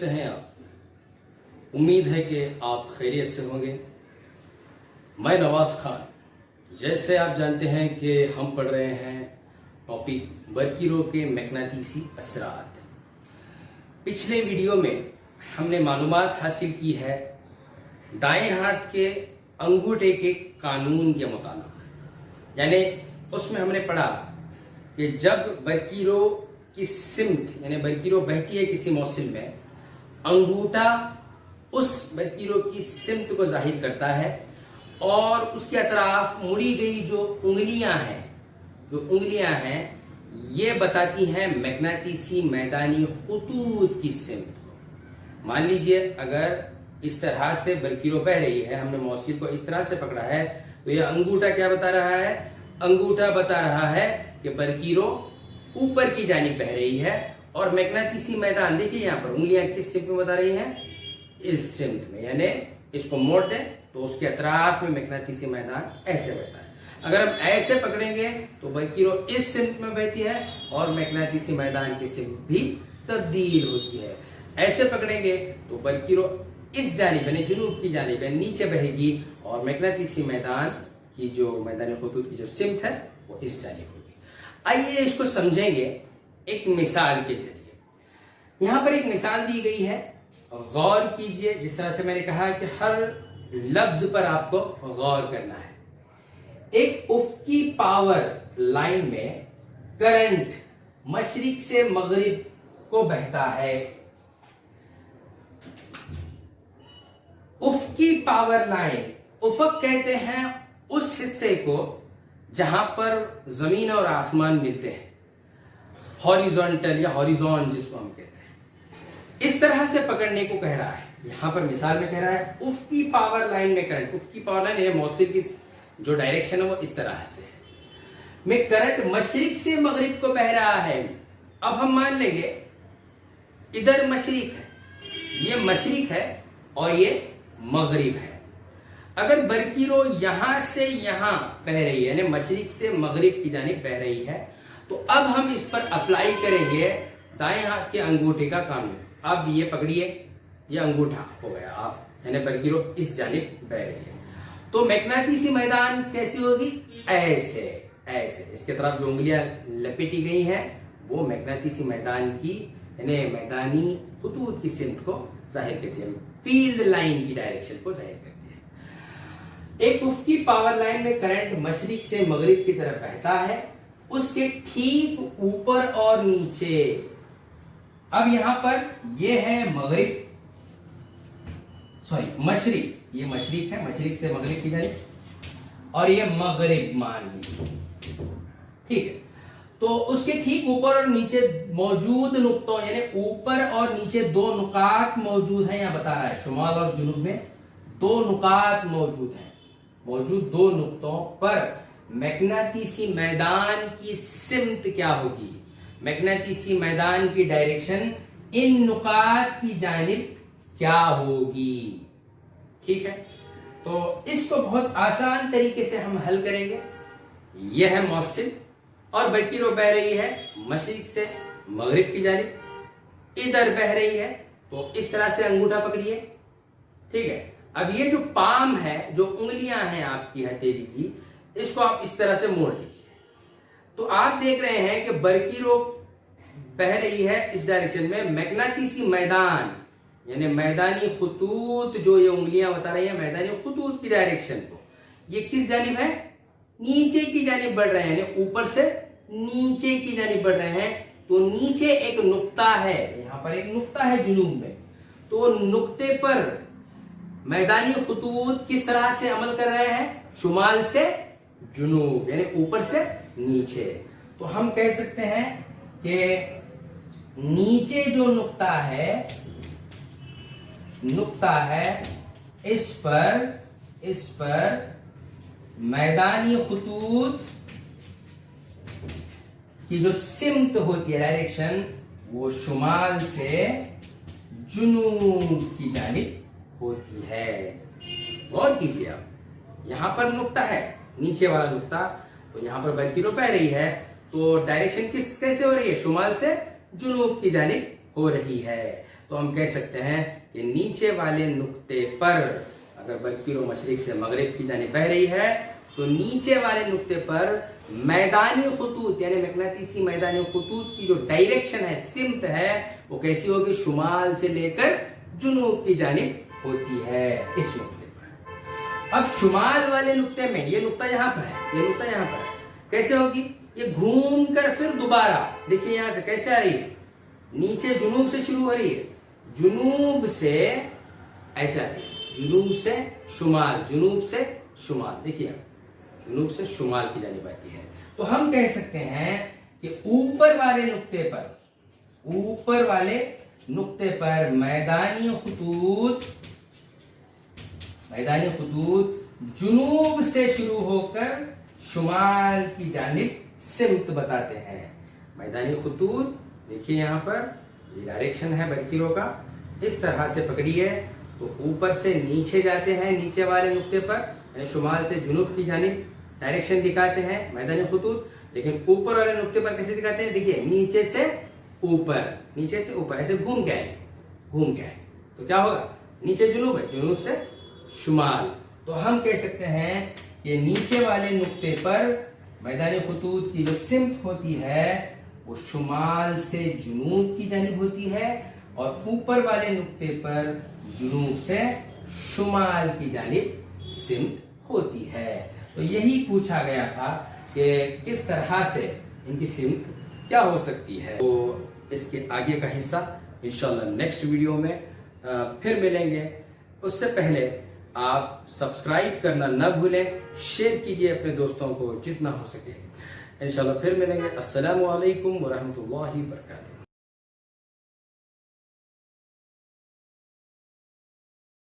से हैं आप? उम्मीद है कि आप खैरियत से होंगे। मैं नवाज खान, जैसे आप जानते हैं कि हम पढ़ रहे हैं टॉपिक बरकीरों के मैग्नेटिसी असरात। पिछले वीडियो में हमने मालूमात हासिल की है दाएं हाथ के अंगूठे के कानून के मुताबिक, यानी उसमें हमने पढ़ा कि जब बरकीरों की सिमत यानी बरकीरों बहती है किसी मौसिल में, अंगूठा उस बरकीरों की सिमत को जाहिर करता है और उसके अतराफ मुड़ी गई जो उंगलियां हैं ये बताती हैं मैग्नेटिसी मैदानी खुतूत की सिमत को। मान लीजिए अगर इस तरह से बरकीरों बह रही है, हमने मौसिल को इस तरह से पकड़ा है, तो यह अंगूठा क्या बता रहा है? अंगूठा बता रहा है कि बरकीरों ऊपर की जानिब बह रही है और मैग्नेटिसी मैदान देखिए यहाँ पर उंगलियां किस सिमत में बता रही हैं? इस सिमत में, यानी इसको मोड़ दें तो उसके अतराफ में मैग्नेटिसी मैदान ऐसे बहता है। अगर हम ऐसे पकड़ेंगे तो बरकीरों इस सिमत में बहती है और मैग्नेटिसी मैदान की सिमत भी तब्दील होती है। ऐसे पकड़ेंगे तो बरकीरों इस जानिब यानी जुनूब की जानिब नीचे बहेगी और मैग्नेटिसी मैदान की जो मैदानी खुतूत की जो सिमत है वो इस जानिब होगी। आइए इसको समझेंगे एक मिसाल के जरिए। यहां पर एक मिसाल दी गई है, गौर कीजिए। जिस तरह से मैंने कहा कि हर लफ्ज पर आपको गौर करना है। एक उफ़क़ी पावर लाइन में करंट मशरिक से मगरिब को बहता है। उफ़क़ी पावर लाइन, उफ़क़ कहते हैं उस हिस्से को जहां पर जमीन और आसमान मिलते हैं, हॉरिजॉन्टल या हॉरिजॉन जिसको हम कहते हैं, इस तरह से पकड़ने को कह रहा है। यहां पर मिसाल में कह रहा है उफ़क़ी पावर लाइन में करंट, उफ़क़ी पावर लाइन यानी मौसिल की जो डायरेक्शन है वो इस तरह से है, में करंट मशरिक से मगरिब को बह रहा है। अब हम मान लेंगे इधर मशरिक है, ये मशरिक है और ये मगरिब है। अगर बरकीरों यहां से यहां बह रही है यानी मशरिक से मगरिब की जानिब बह रही है, तो अब हम इस पर अप्लाई करेंगे दाएं हाथ के अंगूठे का कानून। अब ये पकड़िए, ये अंगूठा हो गया आप, यानी बरकीरों इस जानिब बह रही है, तो मैग्नेटिसी मैदान कैसी होगी? ऐसे ऐसे इसके तरफ जो उंगलियां लपेटी गई हैं वो मैग्नेटिसी मैदान की यानी मैदानी खुतूत की सिमत को जाहिर करती है, फील्ड लाइन की डायरेक्शन को जाहिर करती है। एक उफ़क़ी पावर लाइन में करंट मशरिक से मगरिब की तरफ बहता है, उसके ठीक ऊपर और नीचे। अब यहां पर ये है मगरिब, सॉरी मशरिक, ये मशरिक है, मशरिक से मगरिब की जानिब, और ये मगरिब मान लीजिए, ठीक है। तो उसके ठीक ऊपर और नीचे मौजूद नुक्तों यानी ऊपर और नीचे दो नुकात मौजूद हैं। यहां बता रहा है शुमाल और जुनूब में दो नुकात मौजूद हैं। मौजूद दो नुक्तों पर मैग्नेटिसी मैदान की सिमत क्या होगी? मैग्नेटिसी मैदान की डायरेक्शन इन नुकात की जानिब क्या होगी? ठीक है, तो इसको बहुत आसान तरीके से हम हल करेंगे। यह है मौसिल और बरकीरों बह रही है मशरिक से मगरिब की जानिब, इधर बह रही है, तो इस तरह से अंगूठा पकड़िए, ठीक है। अब ये जो पाम है, जो उंगलियां हैं आपकी हथेली की, इसको आप इस तरह से मोड़ दीजिए, तो आप देख रहे हैं कि बरकीरों बह रही है इस डायरेक्शन में। मैग्नेटिसी मैदान यानी मैदानी खुतूत जो ये उंगलियां बता रही है मैदानी खुतूत की डायरेक्शन को, ये किस जानिब है? नीचे की जानिब बढ़ रहे हैं, यानी ऊपर से नीचे की जानिब बढ़ रहे हैं। तो नीचे एक नुक्ता है, यहां पर एक नुक्ता है जुनूब में, तो नुक्ते पर मैदानी खुतूत किस तरह से अमल कर रहे हैं? शुमाल से जुनूब यानी ऊपर से नीचे। तो हम कह सकते हैं कि नीचे जो नुक्ता है इस पर मैदानी खुतूत की जो सिमत होती है डायरेक्शन, वो शुमाल से जुनूब की जानिब होती है। गौर कीजिए, आप यहां पर नुक्ता है, नीचे वाला नुक्ता, तो यहां पर बरकीरों बह रही है, तो डायरेक्शन कैसे हो रही है? शुमाल से जुनूब की जानिब हो रही है। تو ہم کہہ سکتے ہیں کہ نیچے والے نقطے پر اگر برقی رو مشرق سے مغرب کی جانب بہ رہی ہے تو نیچے والے نقطے پر میدانی خطوط یعنی مقناطیسی میدانی خطوط کی جو ڈائریکشن ہے، سمت ہے، وہ کیسی ہوگی؟ شمال سے لے کر جنوب کی جانب ہوتی ہے اس نقطے پر۔ اب شمال والے نقطے میں یہ نقطہ یہاں پر ہے، یہ نقطہ یہاں پر ہے، کیسے ہوگی؟ یہ گھوم کر پھر دوبارہ دیکھیے یہاں سے کیسے آ رہی ہے، نیچے جنوب سے شروع ہو رہی ہے، جنوب سے ایسے آتی ہے، جنوب سے شمال، جنوب سے شمال، دیکھیے جنوب سے شمال کی جانب آتی ہے۔ تو ہم کہہ سکتے ہیں کہ اوپر والے نقطے پر میدانی خطوط جنوب سے شروع ہو کر شمال کی جانب سمت بتاتے ہیں۔ میدانی خطوط دیکھیے یہاں پر یہ ڈائریکشن ہے برقی رو کا، اس طرح سے پکڑی ہے تو اوپر سے نیچے جاتے ہیں، نیچے والے نقطے پر یعنی شمال سے جنوب کی جانب ڈائریکشن دکھاتے ہیں میدانی خطوط، لیکن اوپر والے نقطے پر کیسے دکھاتے ہیں؟ دیکھیے نیچے سے اوپر ایسے گھوم کے آئیں گے تو کیا ہوگا؟ نیچے جنوب ہے، جنوب سے شمال۔ تو ہم کہہ سکتے ہیں کہ نیچے والے نقطے پر میدانی خطوط کی جو سمت ہوتی ہے وہ شمال سے جنوب کی جانب ہوتی ہے، اور اوپر والے نقطے پر جنوب سے شمال کی جانب سمت ہوتی ہے۔ تو یہی پوچھا گیا تھا کہ کس طرح سے ان کی سمت کیا ہو سکتی ہے۔ تو اس کے آگے کا حصہ انشاءاللہ نیکسٹ ویڈیو میں پھر ملیں گے۔ اس سے پہلے آپ سبسکرائب کرنا نہ بھولیں، شیئر کیجئے اپنے دوستوں کو جتنا ہو سکے۔ انشاءاللہ پھر ملیں گے۔ السلام علیکم ورحمۃ اللہ وبرکاتہ۔